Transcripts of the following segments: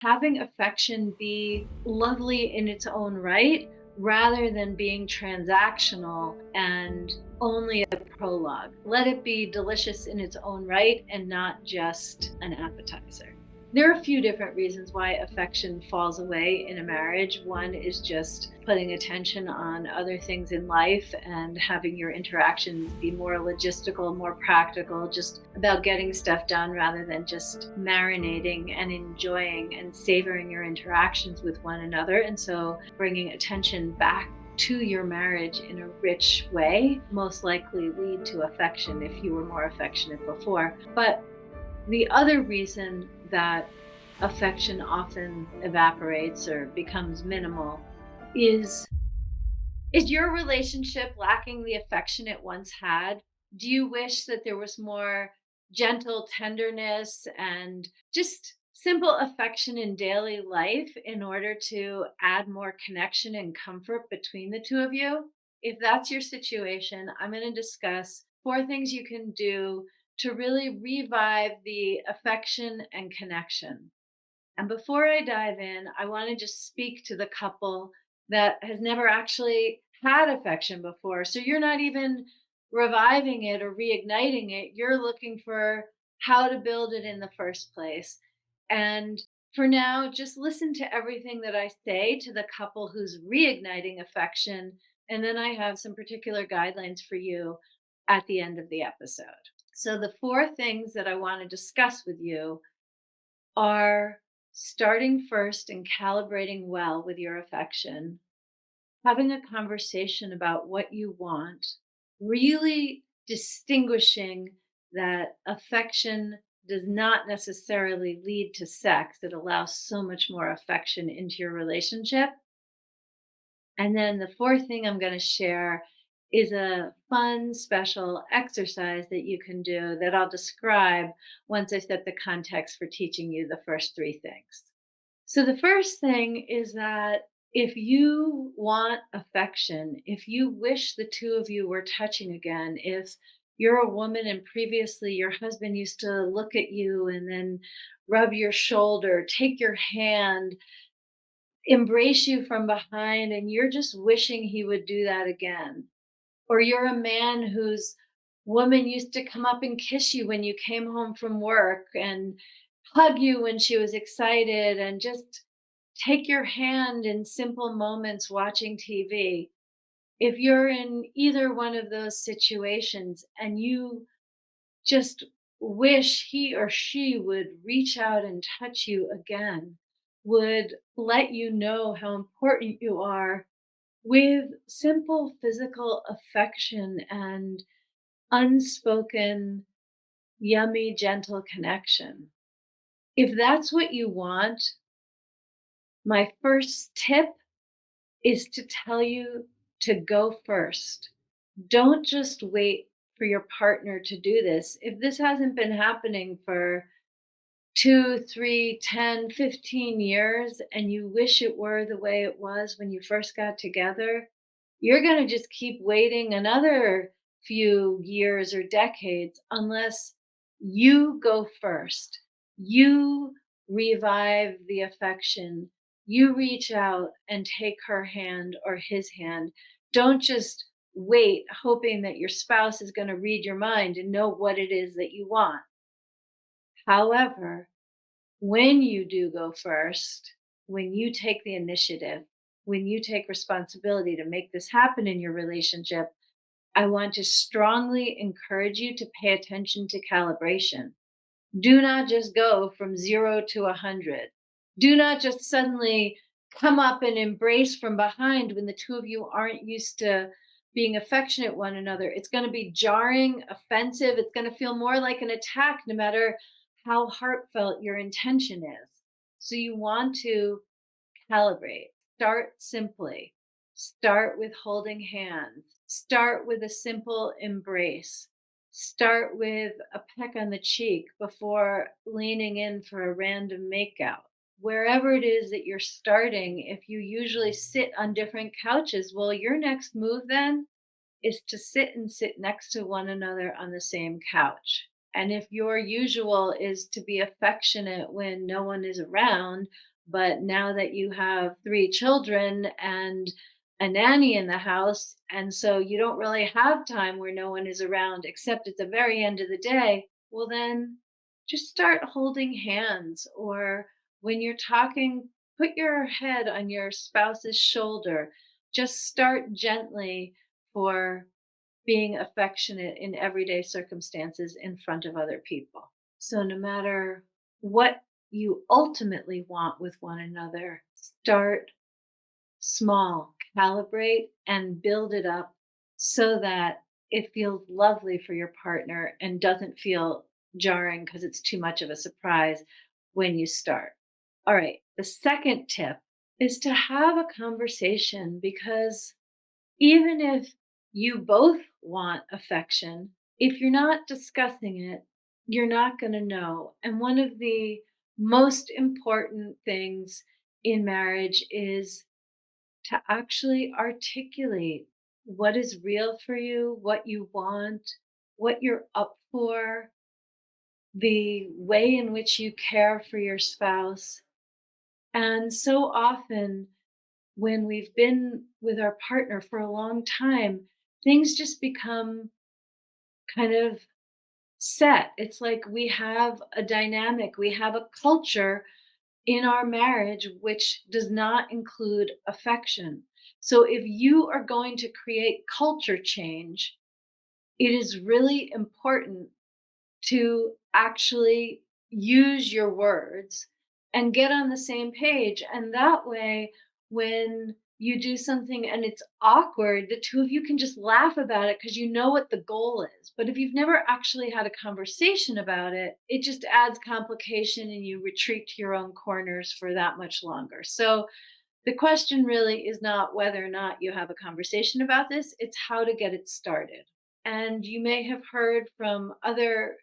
having affection be lovely in its own right rather than being transactional and only a prologue. Let it be delicious in its own right and not just an appetizer. There are a few different reasons why affection falls away in a marriage. One is just putting attention on other things in life and having your interactions be more logistical, more practical, just about getting stuff done rather than just marinating and enjoying and savoring your interactions with one another. And so bringing attention back to your marriage in a rich way most likely lead to affection if you were more affectionate before. But the other reason that affection often evaporates or becomes minimal is is your relationship lacking the affection it once had? Do you wish that there was more gentle tenderness and just simple affection in daily life in order to add more connection and comfort between the two of you? If that's your situation, I'm going to discuss four things you can do to really revive the affection and connection. And before I dive in, I want to just speak to the couple that has never actually had affection before. So you're not even reviving it or reigniting it. You're looking for how to build it in the first place. And for now, just listen to everything that I say to the couple who's reigniting affection. And then I have some particular guidelines for you at the end of the episode. So, the four things that I want to discuss with you are starting first and calibrating well with your affection, having a conversation about what you want, really distinguishing that affection does not necessarily lead to sex. It allows so much more affection into your relationship. And then the fourth thing I'm going to share is a fun, special exercise that you can do that I'll describe once I set the context for teaching you the first three things. So, the first thing is that if you want affection, if you wish the two of you were touching again, if you're a woman and previously your husband used to look at you and then rub your shoulder, take your hand, embrace you from behind, and you're just wishing he would do that again. Or you're a man whose woman used to come up and kiss you when you came home from work and hug you when she was excited and just take your hand in simple moments watching TV. If you're in either one of those situations and you just wish he or she would reach out and touch you again, would let you know how important you are with simple physical affection and unspoken, yummy, gentle connection. If that's what you want, my first tip is to tell you to go first. Don't just wait for your partner to do this. If this hasn't been happening for 2, 3, 10, 15 years, and you wish it were the way it was when you first got together, you're going to just keep waiting another few years or decades unless you go first. You revive the affection. You reach out and take her hand or his hand. Don't just wait hoping that your spouse is going to read your mind and know what it is that you want. However, when you do go first, when you take the initiative, when you take responsibility to make this happen in your relationship, I want to strongly encourage you to pay attention to calibration. Do not just go from 0 to 100. Do not just suddenly come up and embrace from behind when the two of you aren't used to being affectionate one another. It's going to be jarring, offensive. It's going to feel more like an attack no matter how heartfelt your intention is. So you want to calibrate. Start simply. Start with holding hands. Start with a simple embrace. Start with a peck on the cheek before leaning in for a random makeout. Wherever it is that you're starting, if you usually sit on different couches, well, your next move then is to sit next to one another on the same couch. And if your usual is to be affectionate when no one is around, But now that you have 3 children and a nanny in the house, and so you don't really have time where no one is around except at the very end of the day, well, then just start holding hands. Or when you're talking, put your head on your spouse's shoulder. Just start gently for being affectionate in everyday circumstances in front of other people. So, no matter what you ultimately want with one another, start small, calibrate, and build it up so that it feels lovely for your partner and doesn't feel jarring because it's too much of a surprise when you start. All right, the second tip is to have a conversation, because even if you both want affection, if you're not discussing it, you're not going to know. And one of the most important things in marriage is to actually articulate what is real for you, what you want, what you're up for, the way in which you care for your spouse. And so often, when we've been with our partner for a long time, things just become kind of set. It's like we have a dynamic, we have a culture in our marriage which does not include affection. So if you are going to create culture change, it is really important to actually use your words and get on the same page. And that way, when you do something and it's awkward, the two of you can just laugh about it because you know what the goal is. But if you've never actually had a conversation about it, it just adds complication and you retreat to your own corners for that much longer. So the question really is not whether or not you have a conversation about this, it's how to get it started. And you may have heard from other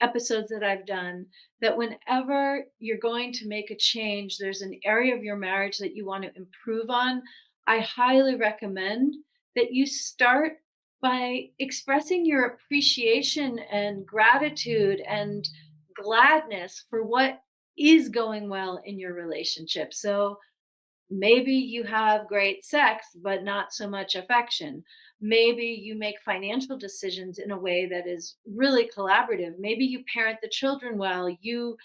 episodes that I've done that whenever you're going to make a change, there's an area of your marriage that you want to improve on. I highly recommend that you start by expressing your appreciation and gratitude and gladness for what is going well in your relationship. So, maybe you have great sex, but not so much affection. Maybe you make financial decisions in a way that is really collaborative. Maybe you parent the children well. You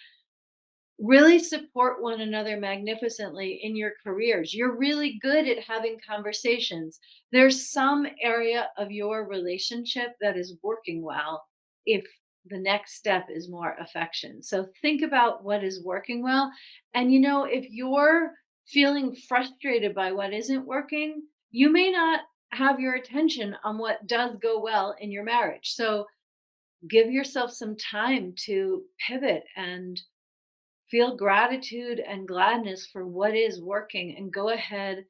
really support one another magnificently in your careers. You're really good at having conversations. There's some area of your relationship that is working well if the next step is more affection. So think about what is working well. And if you're feeling frustrated by what isn't working, you may not have your attention on what does go well in your marriage. So give yourself some time to pivot and feel gratitude and gladness for what is working and go ahead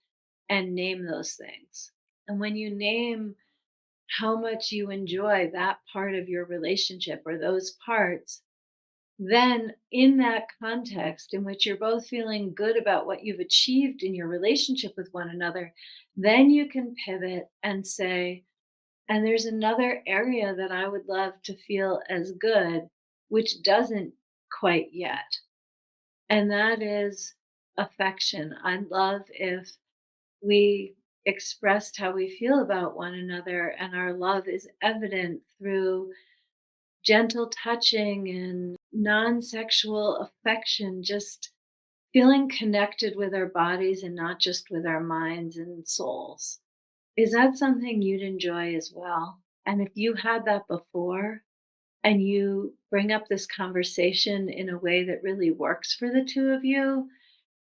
and name those things. And when you name how much you enjoy that part of your relationship or those parts, then in that context in which you're both feeling good about what you've achieved in your relationship with one another, then you can pivot and say, and there's another area that I would love to feel as good, which doesn't quite yet. And that is affection. I'd love if we expressed how we feel about one another and our love is evident through gentle touching and non sexual affection, just feeling connected with our bodies and not just with our minds and souls. Is that something you'd enjoy as well? And if you had that before, and you bring up this conversation in a way that really works for the two of you,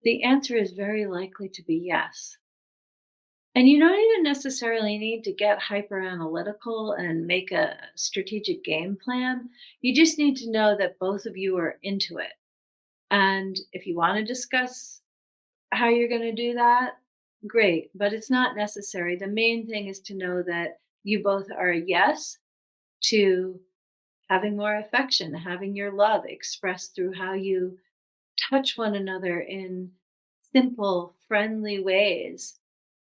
the answer is very likely to be yes. And you don't even necessarily need to get hyper analytical and make a strategic game plan. You just need to know that both of you are into it. And if you want to discuss how you're going to do that, great, but it's not necessary. The main thing is to know that you both are a yes to having more affection, having your love expressed through how you touch one another in simple, friendly ways.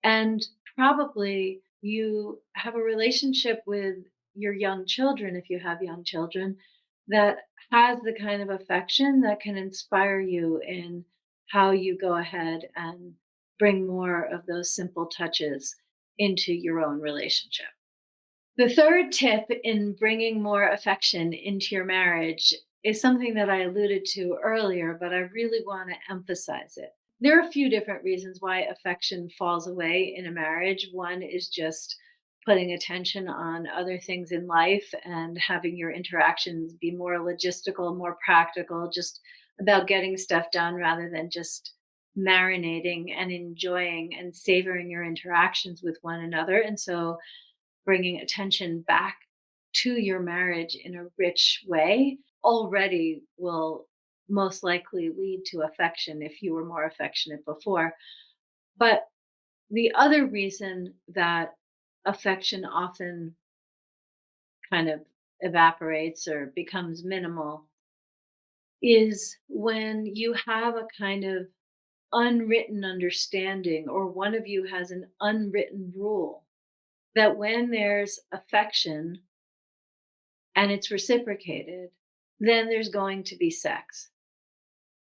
And probably you have a relationship with your young children, if you have young children, that has the kind of affection that can inspire you in how you go ahead and bring more of those simple touches into your own relationship. The third tip in bringing more affection into your marriage is something that I alluded to earlier, but I really want to emphasize it. There are a few different reasons why affection falls away in a marriage. One is just putting attention on other things in life and having your interactions be more logistical, more practical, just about getting stuff done rather than just marinating and enjoying and savoring your interactions with one another. And so bringing attention back to your marriage in a rich way already will most likely lead to affection if you were more affectionate before. But the other reason that affection often kind of evaporates or becomes minimal is when you have a kind of unwritten understanding, or one of you has an unwritten rule that when there's affection and it's reciprocated, then there's going to be sex.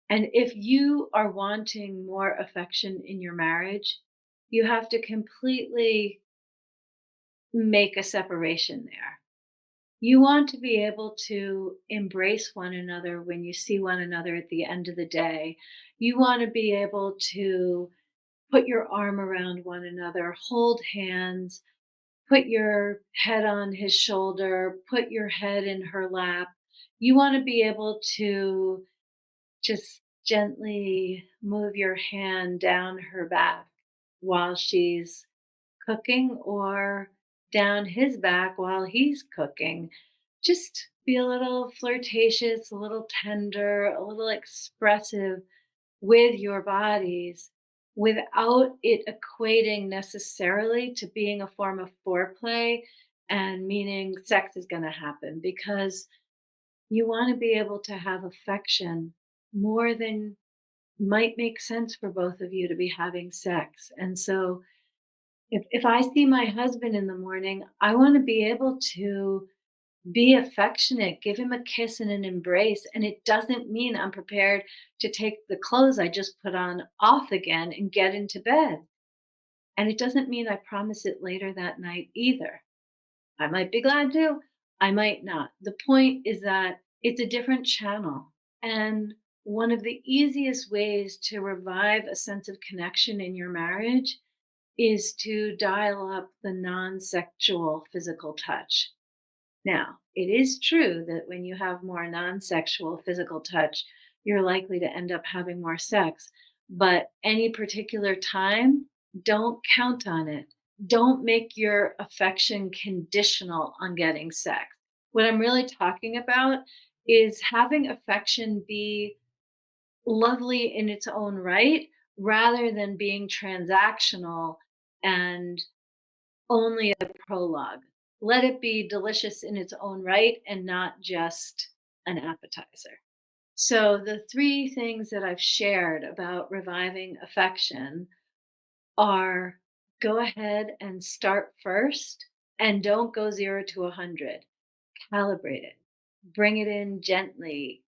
And if you are wanting more affection in your marriage, you have to completely make a separation there. You want to be able to embrace one another when you see one another at the end of the day. You want to be able to put your arm around one another, hold hands, put your head on his shoulder, put your head in her lap. You want to be able to just gently move your hand down her back while she's cooking, or down his back while he's cooking. Just be a little flirtatious, a little tender, a little expressive with your bodies without it equating necessarily to being a form of foreplay and meaning sex is going to happen, because you want to be able to have affection more than might make sense for both of you to be having sex. And so if I see my husband in the morning, I want to be able to be affectionate, give him a kiss and an embrace. And it doesn't mean I'm prepared to take the clothes I just put on off again and get into bed. And it doesn't mean I promise it later that night either. I might be glad to, I might not. The point is that it's a different channel. And one of the easiest ways to revive a sense of connection in your marriage is to dial up the non sexual physical touch. Now, it is true that when you have more non sexual physical touch, you're likely to end up having more sex. But any particular time, don't count on it. Don't make your affection conditional on getting sex. What I'm really talking about is having affection be lovely in its own right rather than being transactional and only a prologue. Let it be delicious in its own right and not just an appetizer. So, the three things that I've shared about reviving affection are: go ahead and start first, and don't go 0 to 100. Calibrate it, bring it in gently,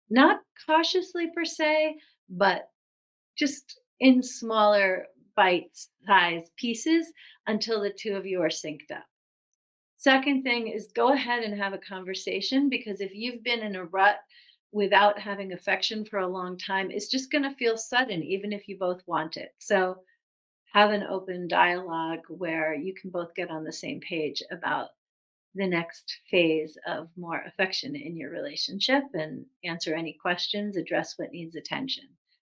not cautiously per se, but just in smaller bite-sized pieces until the two of you are synced up. Second thing is go ahead and have a conversation, because if you've been in a rut without having affection for a long time, it's just going to feel sudden, even if you both want it. So have an open dialogue where you can both get on the same page about the next phase of more affection in your relationship and answer any questions, address what needs attention.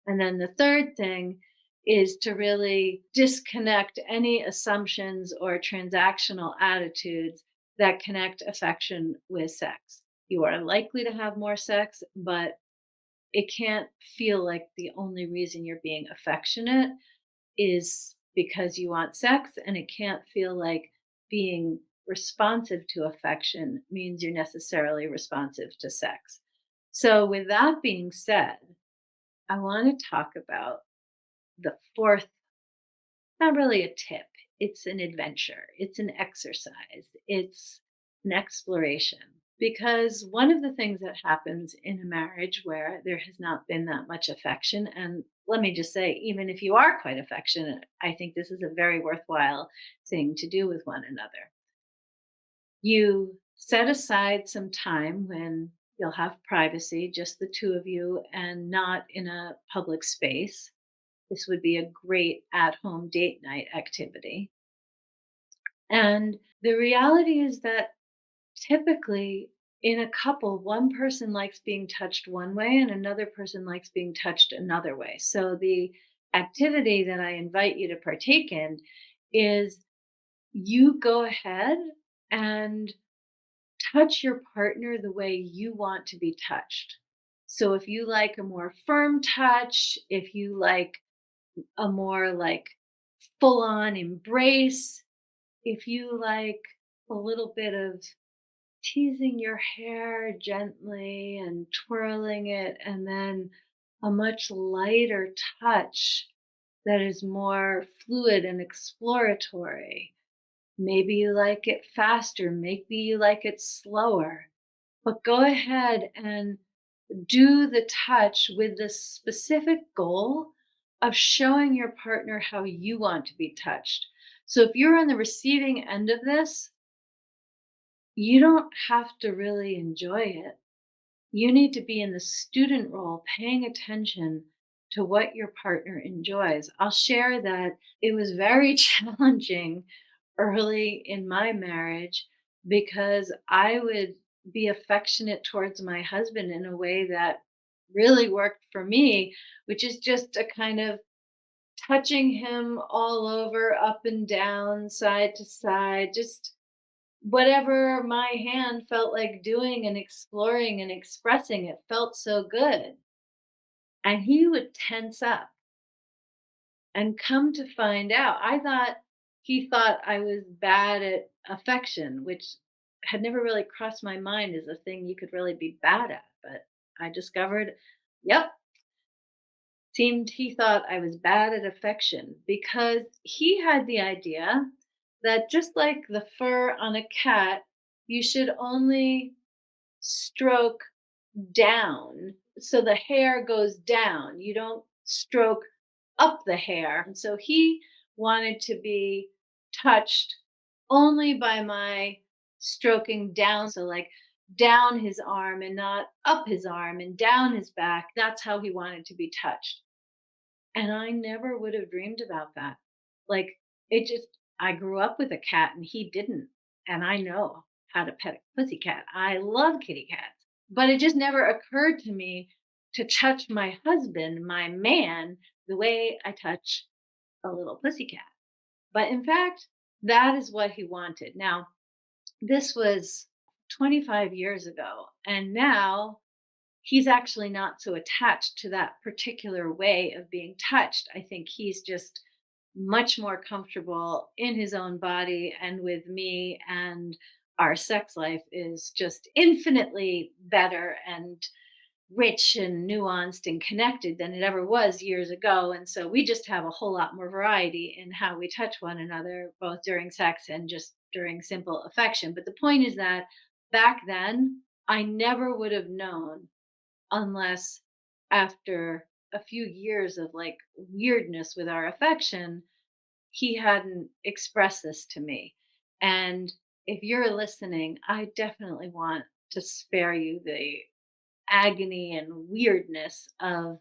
And then the third thing is to really disconnect any assumptions or transactional attitudes that connect affection with sex. You are likely to have more sex, but it can't feel like the only reason you're being affectionate is because you want sex, and it can't feel like being responsive to affection means you're necessarily responsive to sex. So, with that being said, I want to talk about the fourth, not really a tip, it's an adventure, it's an exercise, it's an exploration. Because one of the things that happens in a marriage where there has not been that much affection, and let me just say, even if you are quite affectionate, I think this is a very worthwhile thing to do with one another. You set aside some time when you'll have privacy, just the two of you, and not in a public space. This would be a great at home date night activity. And the reality is that typically, in a couple, one person likes being touched one way and another person likes being touched another way. So, the activity that I invite you to partake in is you go ahead and touch your partner the way you want to be touched. So, if you like a more firm touch, if you like a more like full on embrace, if you like a little bit of teasing your hair gently and twirling it, and then a much lighter touch that is more fluid and exploratory. Maybe you like it faster, maybe you like it slower, but go ahead and do the touch with the specific goal of showing your partner how you want to be touched. So if you're on the receiving end of this, you don't have to really enjoy it. You need to be in the student role, paying attention to what your partner enjoys. I'll share that it was very challenging early in my marriage because I would be affectionate towards my husband in a way that really worked for me, which is just a kind of touching him all over, up and down, side to side, just whatever my hand felt like doing and exploring and expressing. It felt so good. And he would tense up, and come to find out, I thought he thought I was bad at affection, which had never really crossed my mind as a thing you could really be bad at. But I discovered, yep, seemed he thought I was bad at affection because he had the idea that just like the fur on a cat, you should only stroke down. So the hair goes down. You don't stroke up the hair. And so he wanted to be touched only by my stroking down. So, like, down his arm and not up his arm and down his back. That's how he wanted to be touched. And I never would have dreamed about that. Like, it just, I grew up with a cat and he didn't. And I know how to pet a pussy cat. I love kitty cats. But it just never occurred to me to touch my husband, my man, the way I touch a little pussy cat. But in fact, that is what he wanted. Now, this was 25 years ago. And now he's actually not so attached to that particular way of being touched. I think he's just much more comfortable in his own body and with me, and our sex life is just infinitely better and rich and nuanced and connected than it ever was years ago. And so we just have a whole lot more variety in how we touch one another, both during sex and just during simple affection. But the point is that back then, I never would have known unless after a few years of like weirdness with our affection, he hadn't expressed this to me. And if you're listening, I definitely want to spare you the agony and weirdness of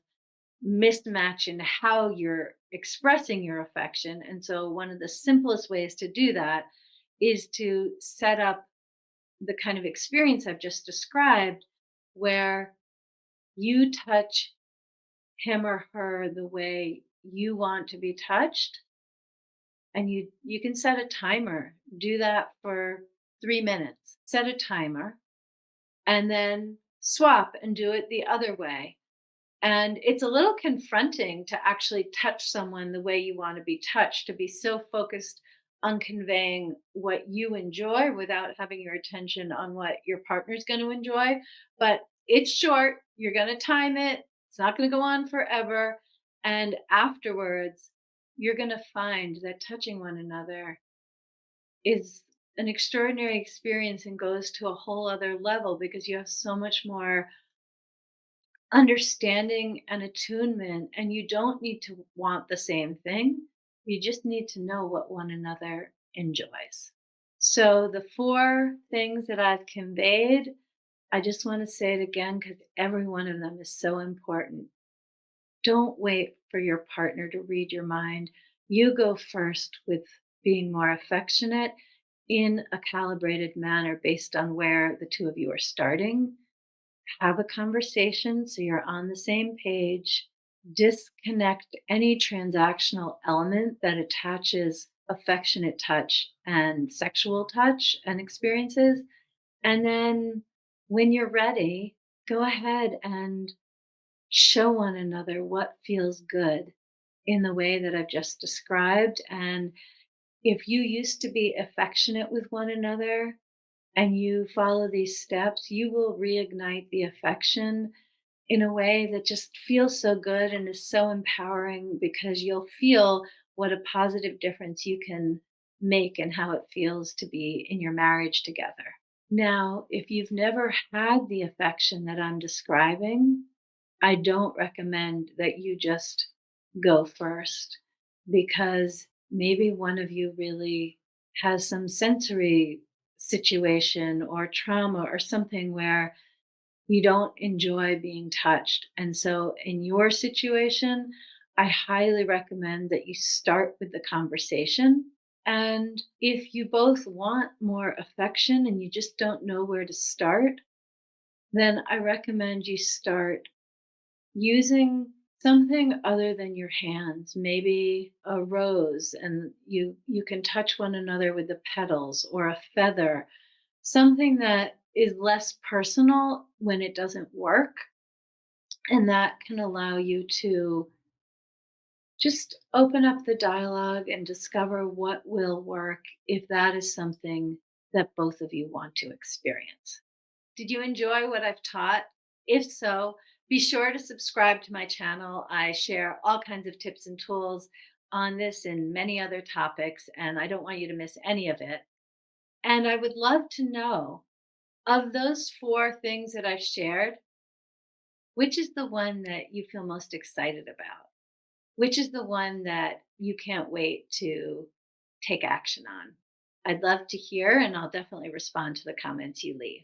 mismatch in how you're expressing your affection. And so, one of the simplest ways to do that is to set up the kind of experience I've just described where you touch him or her the way you want to be touched, and you can set a timer. Do that for 3 minutes. Set a timer and then swap and do it the other way. And it's a little confronting to actually touch someone the way you want to be touched, to be so focused on conveying what you enjoy without having your attention on what your partner's going to enjoy. But it's short, you're going to time it, it's not going to go on forever. And afterwards, you're going to find that touching one another is an extraordinary experience and goes to a whole other level because you have so much more understanding and attunement, and you don't need to want the same thing. You just need to know what one another enjoys. So, the four things that I've conveyed, I just want to say it again because every one of them is so important. Don't wait for your partner to read your mind. You go first with being more affectionate in a calibrated manner based on where the two of you are starting. Have a conversation so you're on the same page. Disconnect any transactional element that attaches affectionate touch and sexual touch and experiences. And then when you're ready, go ahead and show one another what feels good in the way that I've just described. And if you used to be affectionate with one another and you follow these steps, you will reignite the affection in a way that just feels so good and is so empowering because you'll feel what a positive difference you can make and how it feels to be in your marriage together. Now, if you've never had the affection that I'm describing, I don't recommend that you just go first because maybe one of you really has some sensory situation or trauma or something where you don't enjoy being touched. And so, in your situation, I highly recommend that you start with the conversation. And if you both want more affection and you just don't know where to start, then I recommend you start using something other than your hands, maybe a rose, and you can touch one another with the petals, or a feather, something that is less personal when it doesn't work, and that can allow you to just open up the dialogue and discover what will work if that is something that both of you want to experience. Did you enjoy what I've taught? If so, be sure to subscribe to my channel. I share all kinds of tips and tools on this and many other topics, and I don't want you to miss any of it. And I would love to know, of those four things that I've shared, which is the one that you feel most excited about? Which is the one that you can't wait to take action on? I'd love to hear, and I'll definitely respond to the comments you leave.